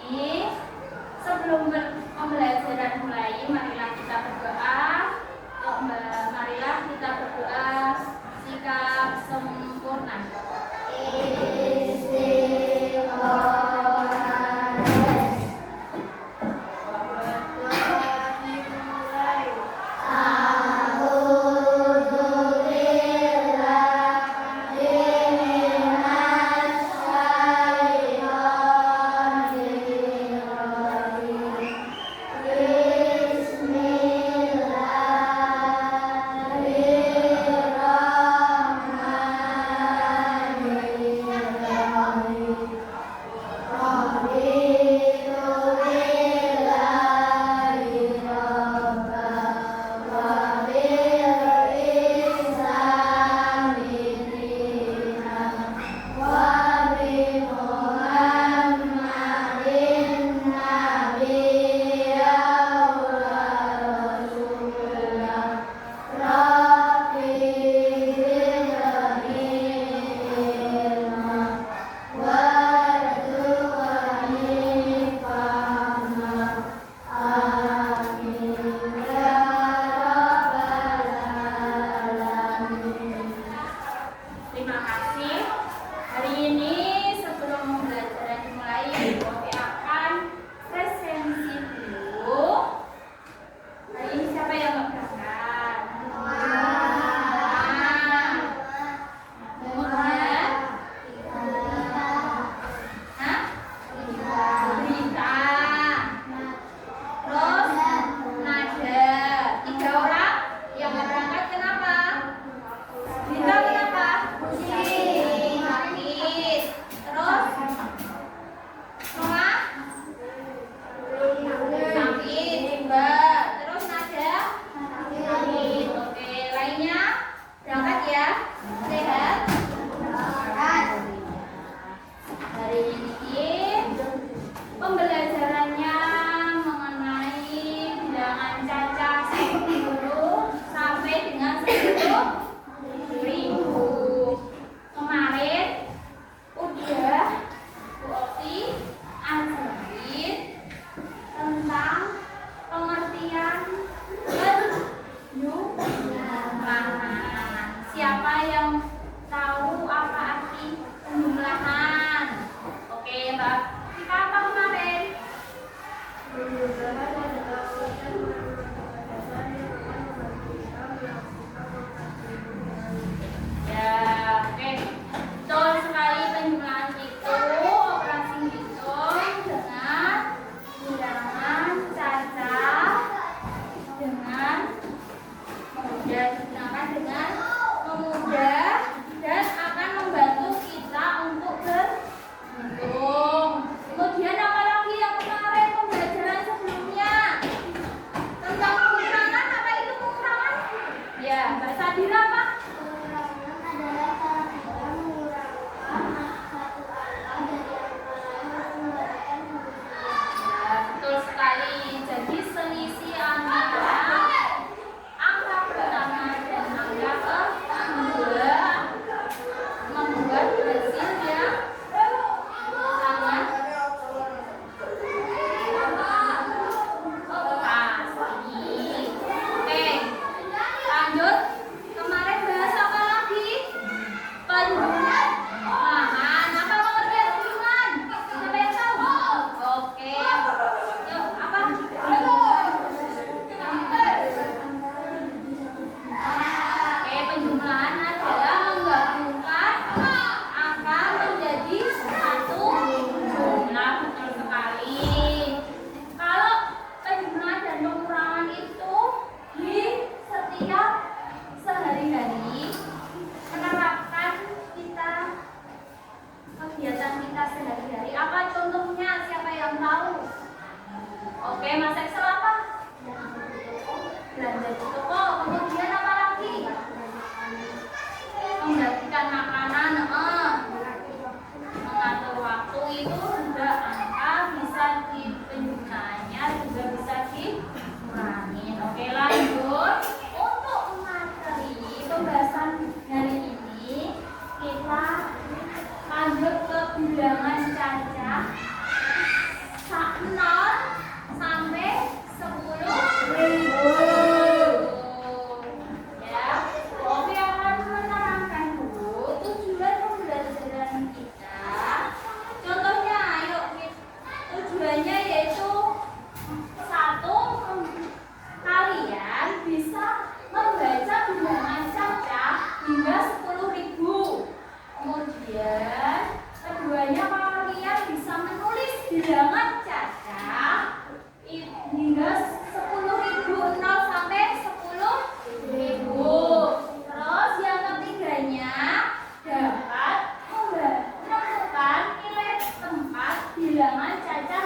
Sebelum pembelajaran mulai, marilah kita berdoa. Marilah kita berdoa sikap sempurna.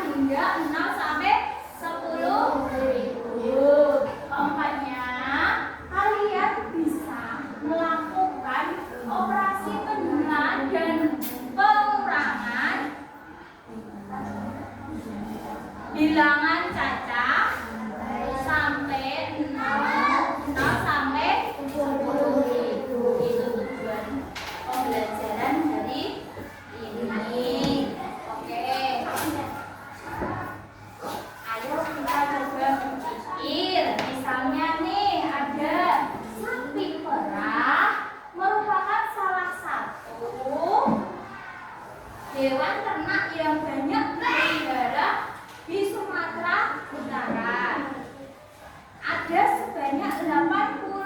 hingga 0 sampai 10.000. Keempatnya, kalian bisa melakukan operasi penjualan dan pengurangan bilangan cacah sampai 0 sampai 10.000. Itu tujuan pembelajaran dari ini. Oke. Ayo kita coba berpikir. Misalnya nih ada sapi perah merupakan salah satu hewan ternak yang banyak dipelihara di Sumatera Utara. Ada sebanyak 842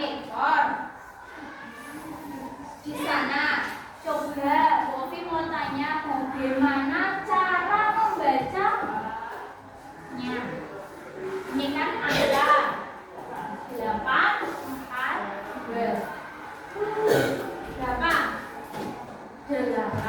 ekor. Di sana, coba Bovi mau tanya bagaimana cara membacanya. Ini kan angka 8, 4, 2. Berapa? 141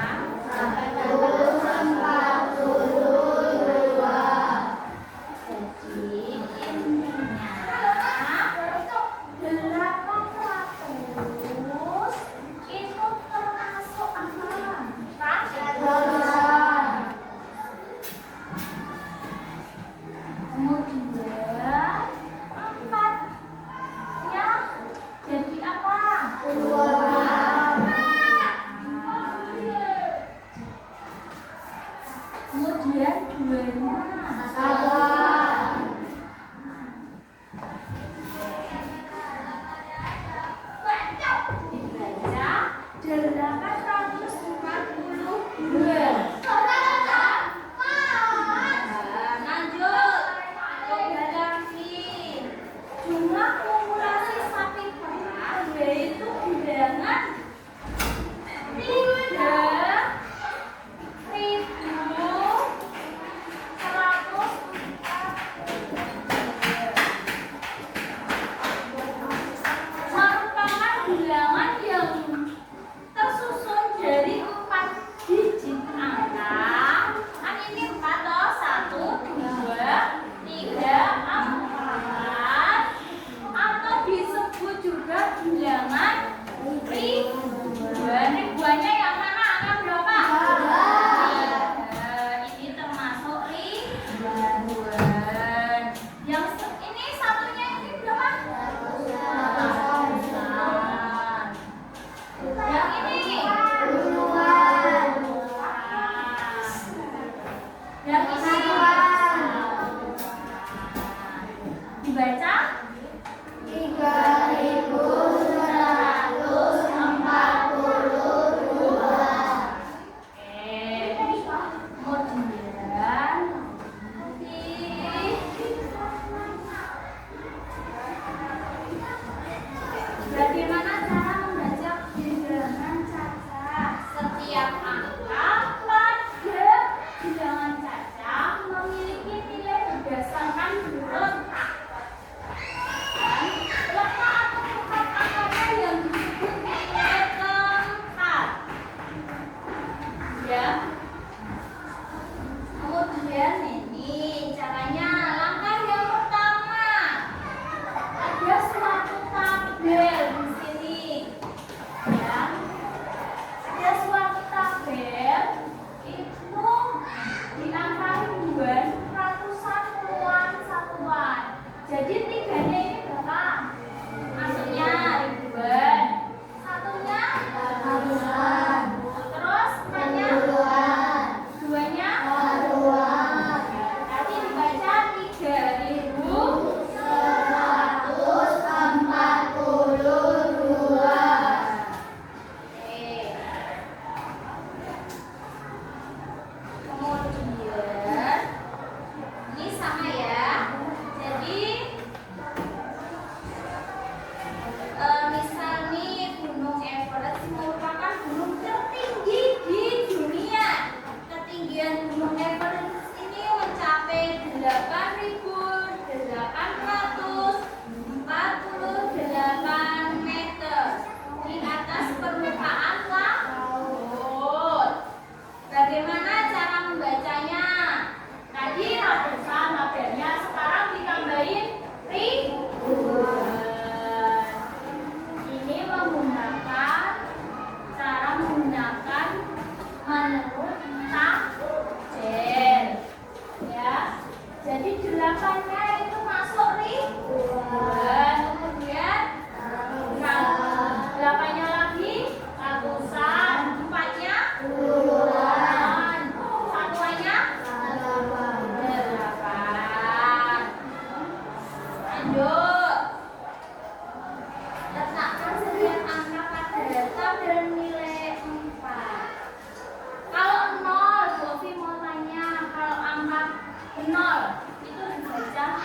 nol itu dibaca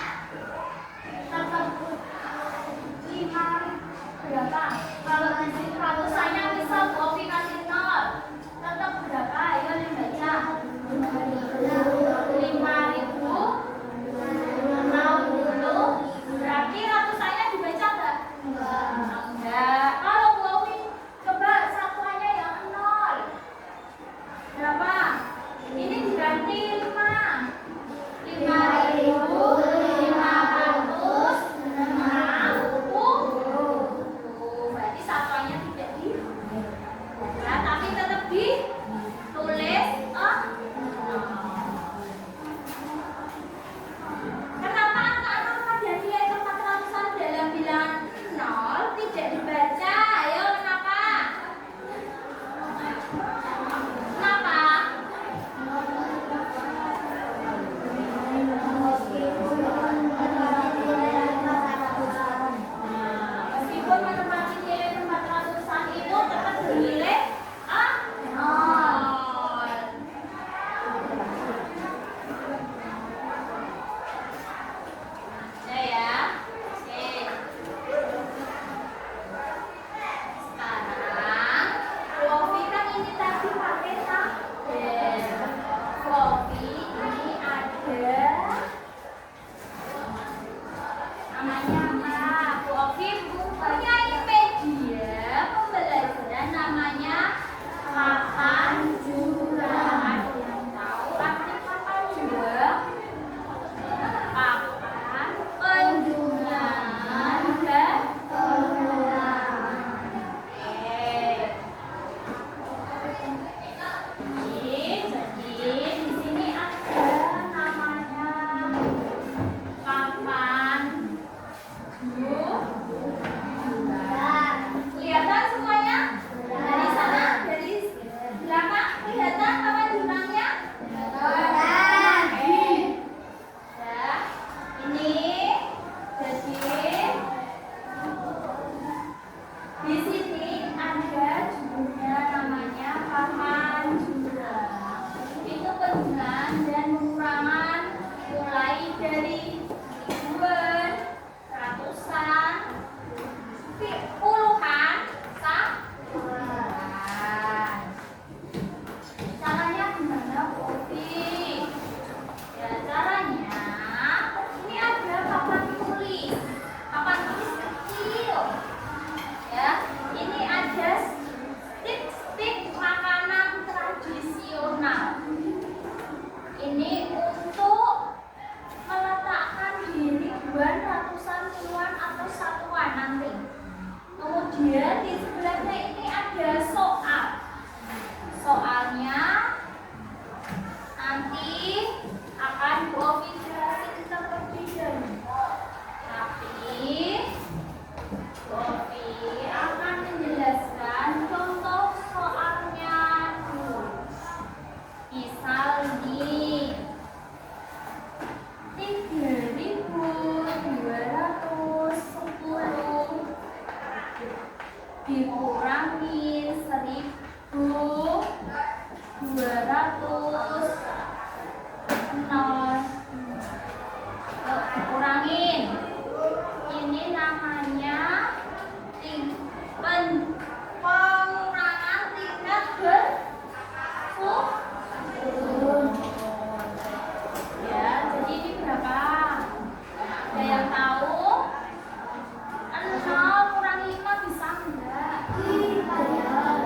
tetap 5 berapa? Kalau di sini ratusannya misal Bovi kasih nol tetap berapa? Ayo dibaca 5.060 berarti ratusannya dibaca enggak? Enggak. Kalau Bovi coba satuannya yang nol berapa? Ini diganti 5.560. Berarti satuannya tidak di ya, tapi tetap ditulis kenapa angka-angka jadi yaitu 400-an dalam bilangan nol tidak dibaca? Ayo kenapa? Kenapa? Meskipun menempati nilai 400-an itu tetap bernilai nol. Ya. Oke. Sekarang Bovi kan ini tadi pakai tabel. Bovi ini ada namanya apa? Bovi punya media pembelajaran namanya papan juga. Ada yang tahu arti papan juga? Papan penjualan dan pengumpulan. Jadi di sini ada namanya papan jualan. Kelihatan semuanya? Dari sana, dari belakang kelihatan papan jualannya? Oke. Ya, ini jadi di sini ada judulnya namanya papan jualan. Itu penjualan dan pengurangan mulai dari ribuan, ratusan, puluhan, satuan. Caranya gimana, Bovi? Ya, caranya ini ada papan tulis kecil. Ya, ini ada stik makanan tradisional. Ini untuk meletakkan di ribuan, ratusan, puluhan atau satuan nanti. Kemudian di sebelahnya ini ada soal. Soalnya nanti akan Bovi jelasin terlebih dahulu. Tapi Bovi akan menjelaskan contoh soalnya dulu. Misal ini 3.210 dikurangi 1.200 nol. Kurangin. Ini namanya pengurangan tingkat bersusun. Ya, jadi ini berapa? Ada yang tahu? 0 kurang 5 bisa enggak?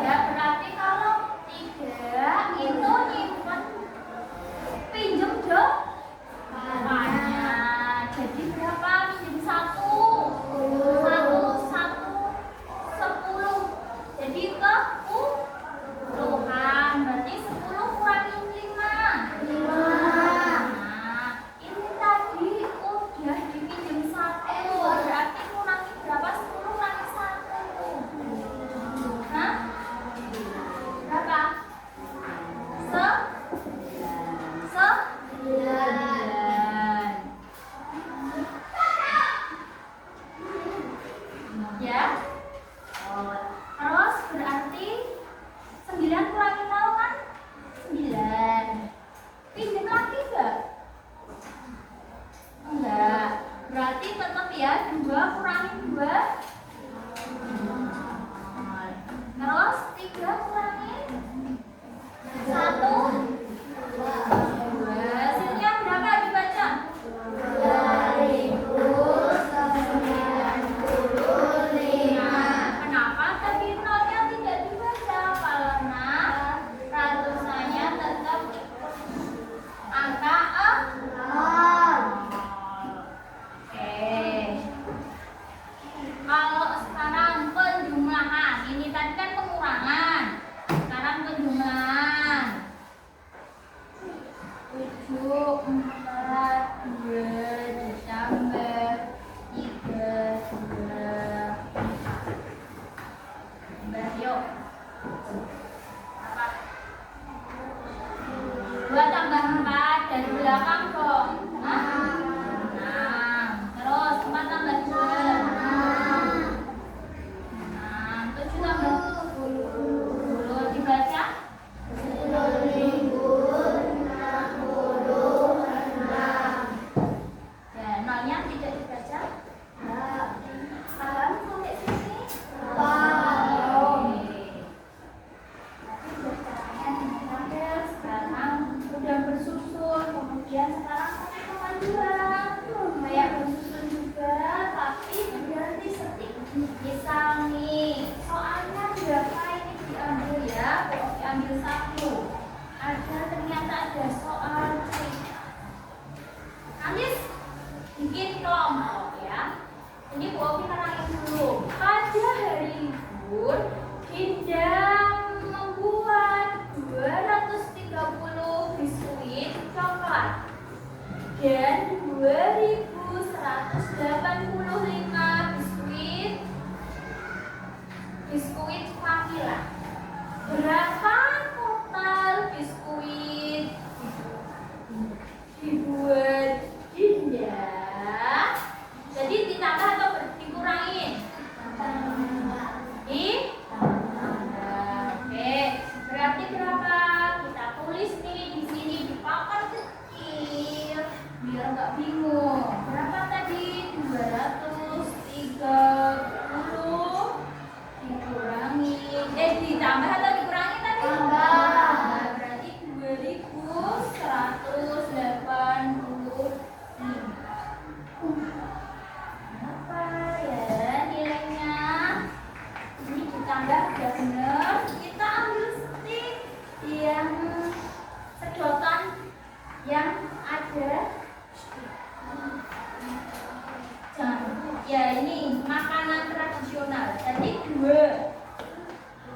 Ya, berarti kalau 3 itu nyimpen pinjem banyak. Jadi berapa? Pinjem 1. 2 tambah 4 dari belakang dong. 6. Terus 4 tambah 2. 6. 7 tambah 10. Dibaca. 10.066. Ya, nolnya tidak dibaca. Paham sampai sini? Sekarang udah bersusun, kemudian sekarang 1,2 kayak bersusun juga, tapi berganti setik. Misal nih, soalnya berapa ini diambil ya, diambil 1. Ternyata ada soal C. Anis bikin kelompok ya. Ini Bu Ovi terangin dulu. Pada hari libur, Dinda membuat 230 biskuit coklat dan 2.185 biskuit vanila. Berapa total biskuit dibuat Dinda? Jadi ditambah atau dikurangin? Oke, berarti berapa? Kita tulis nih di sini di papan kecil biar nggak bingung. Berapa tadi? 230 dikurangi. Ditambah atau dikurangi tadi? Tambah. Berarti 2.185. Apa ya nilainya? Ini ditambah udah bener. Kita ambil stick yang sedotan yang ada. Ya ini makanan tradisional. Jadi 2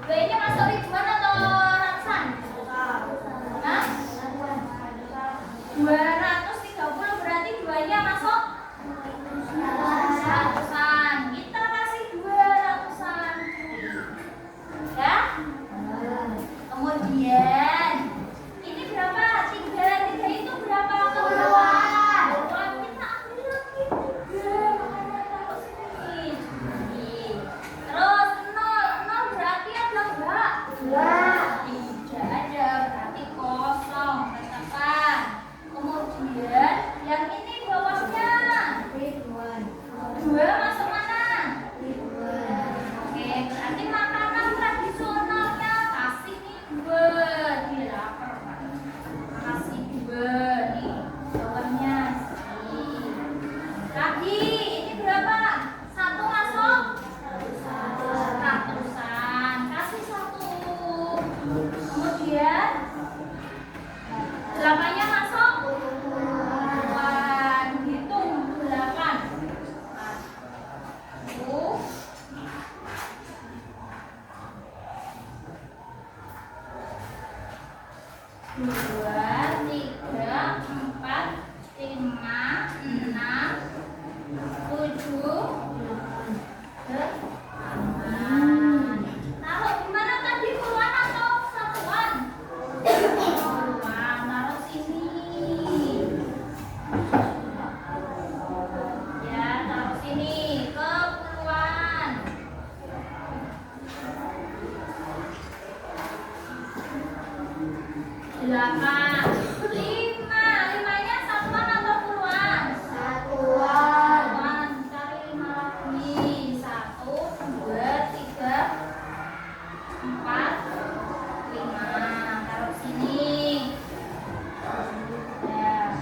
ini masuk ribuan atau ratusan? Hah? 230 berarti 2-nya masuk ratusan. Kita kasih 200-an. Ya? Kemudian ini berapa? 3 itu berapa? Keluar. Kita ambil lagi 3. Makanya taruh sini. Terus 0 berarti ada enggak? Tidak ada, berarti kosong. Katakan. Kemudian yang ini bawahnya 2 masuk mana? Oke, berarti makanan tradisionalnya kasih nih 2. Dia lapar Pak. Kasih 2 nih. Bawahnya sih. Tadi ini berapa? 1 masuk? Ratusan. Kasih 1. Kemudian 8-nya masuk? Hitung 8. 1, 2, 3, 4, 5, 6, 7, 8. Taruh di mana tadi? Puluhan atau satuan? Puluhan. Taruh sini. Ya, taruh sini ke puluhan. 8. 5-nya satuan atau puluhan? Satuan. Cari 5 lagi. 1, 2, 3, 4, 5. Taruh sini. Ya.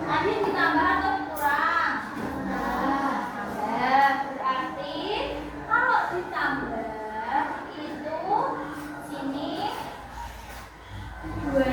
Tadi ditambah atau dikurang? Tambah. Berarti kalau ditambah itu sini 2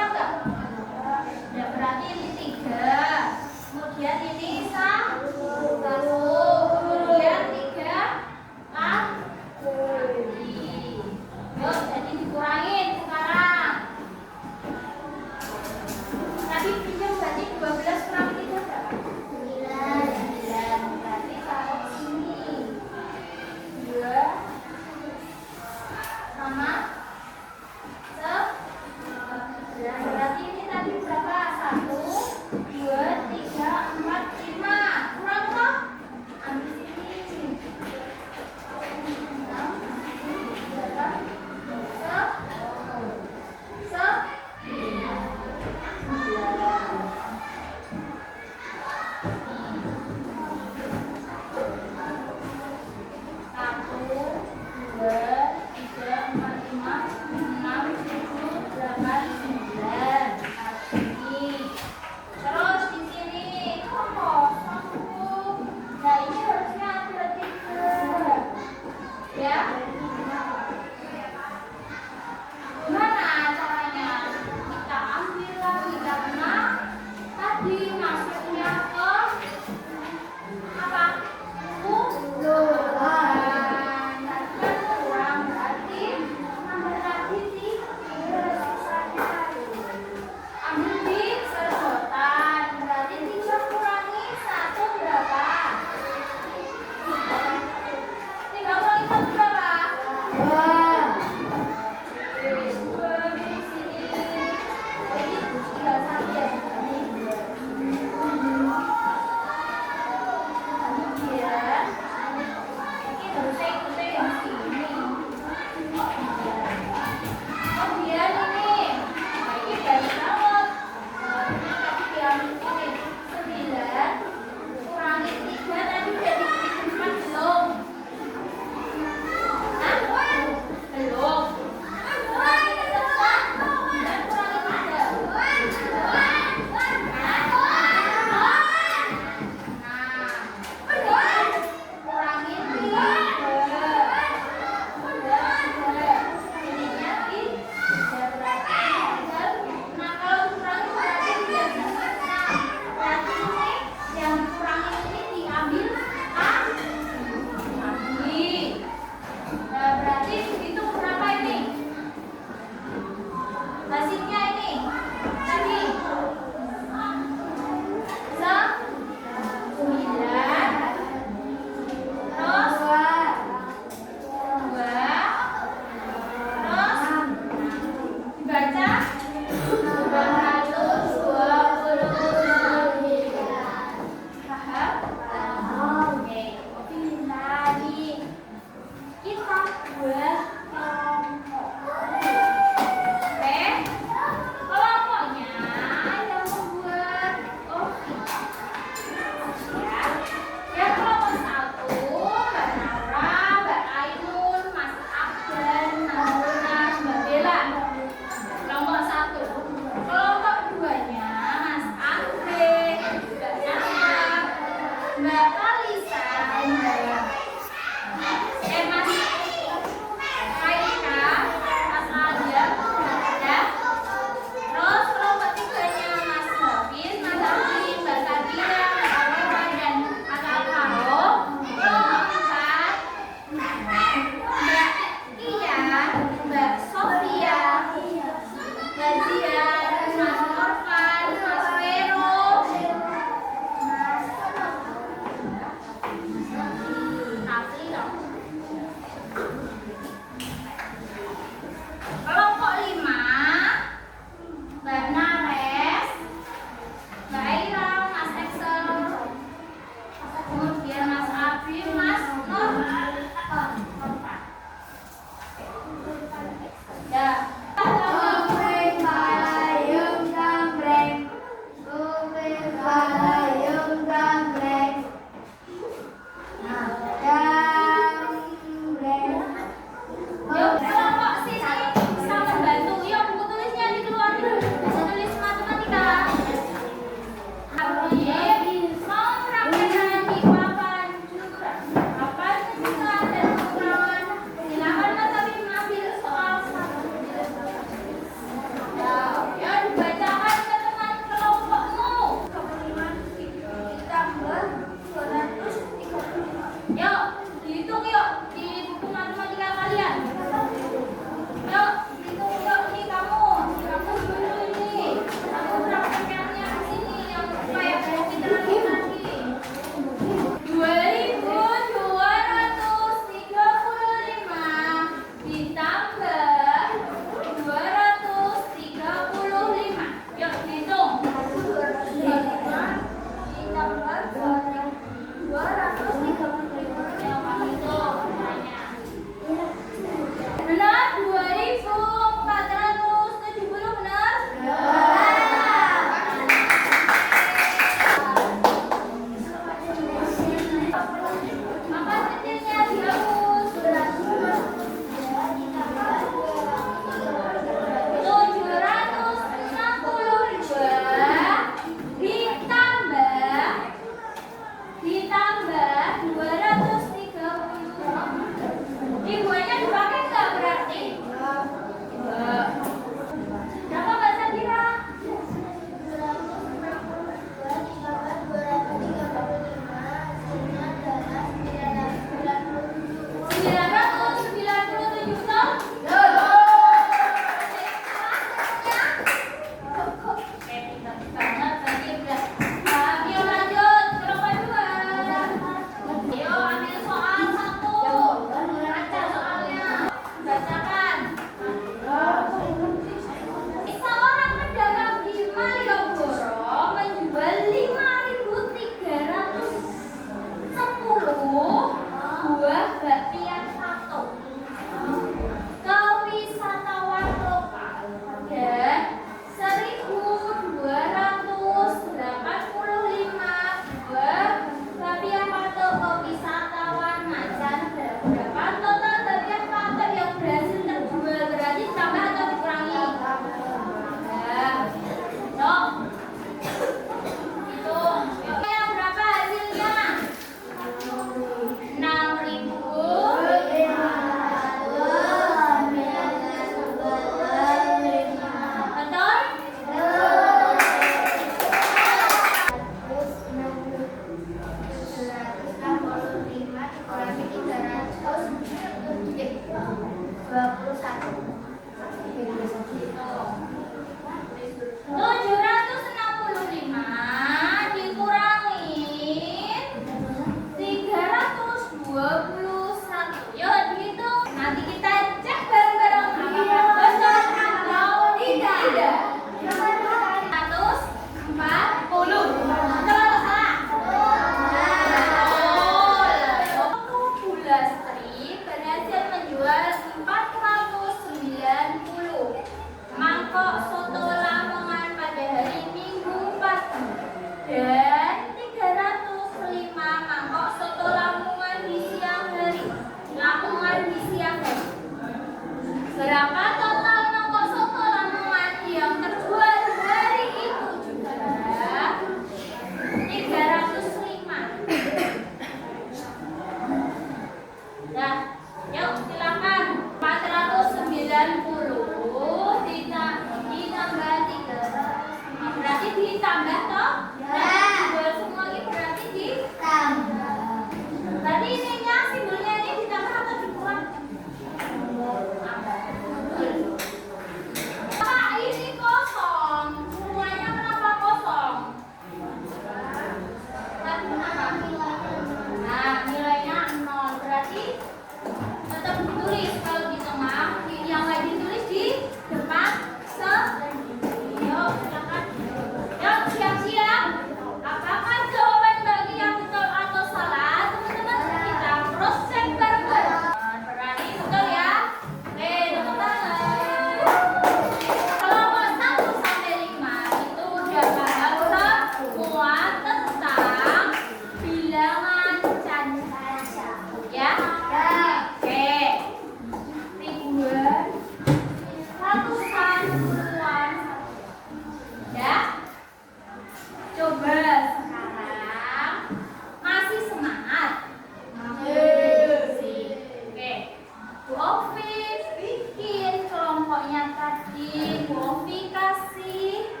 Bu Ovi kasih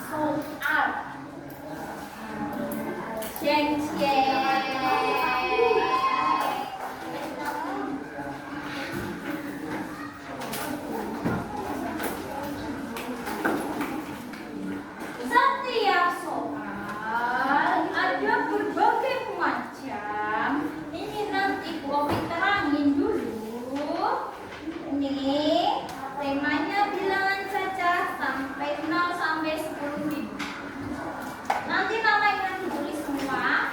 soal. Jeng jeng. Setiap soal ada berbagai macam. Ini nanti Bu Ovi terangin dulu. Ini temanya bilangan saja sampai 0 sampai 10.000. Nanti namanya ditulis semua.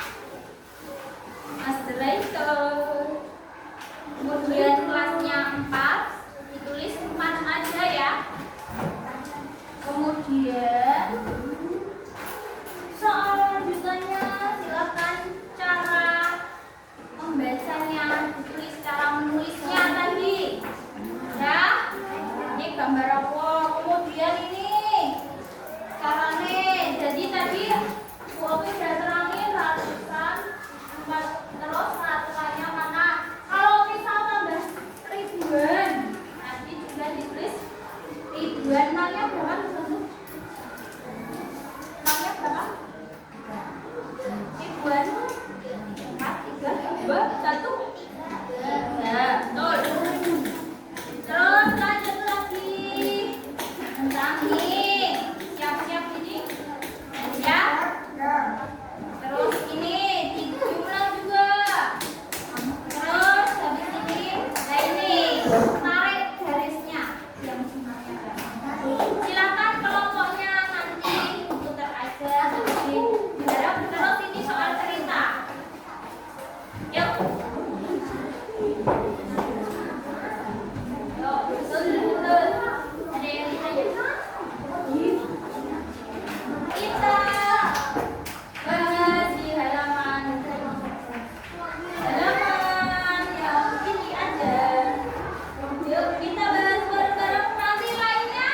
Setelah itu kemudian kelasnya 4 ditulis 4 aja ya. Kemudian soal lanjutannya silakan cara membacanya, ditulis cara menulisnya tadi. Ya, ini gambar apa? Kemudian ini caranya. Jadi tadi Bu Ovi sudah terangin ratusan, terus ratusannya mana? Kalau misal tambah ribuan, nanti juga ditulis ribuan. Nolnya berapa? Nolnya berapa? Ribuan. 4, 3, 2, 1. Ya, betul. Terus lanjut lagi. Tentangin. Siap-siap ini. Ya. Terus ini dijumlah juga. Terus habis ini, nah ini tarik garisnya yang semuanya. Silakan kelompoknya nanti putar aja nanti. Terus ini soal cerita. Yuk. Yuk, betul. Ada yang ditanya? Kita bahas di halaman yang ini aja. Yuk kita bahas bareng-bareng, nanti lainnya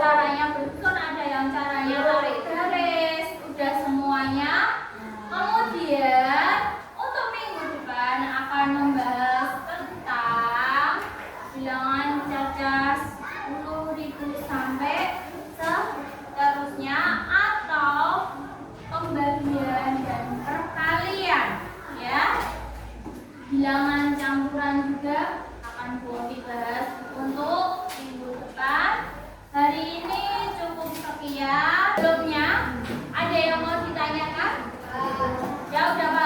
caranya berusun, ada yang caranya tarik garis, udah semuanya. Kemudian untuk minggu depan akan membahas tentang bilangan cacat 10.000 sampai seterusnya, atau pembagian dan perkalian, ya. Bilangan campuran juga akan dibahas untuk minggu depan. Hari ini cukup sekian. Sebelumnya ada yang mau ditanyakan? Ya udah.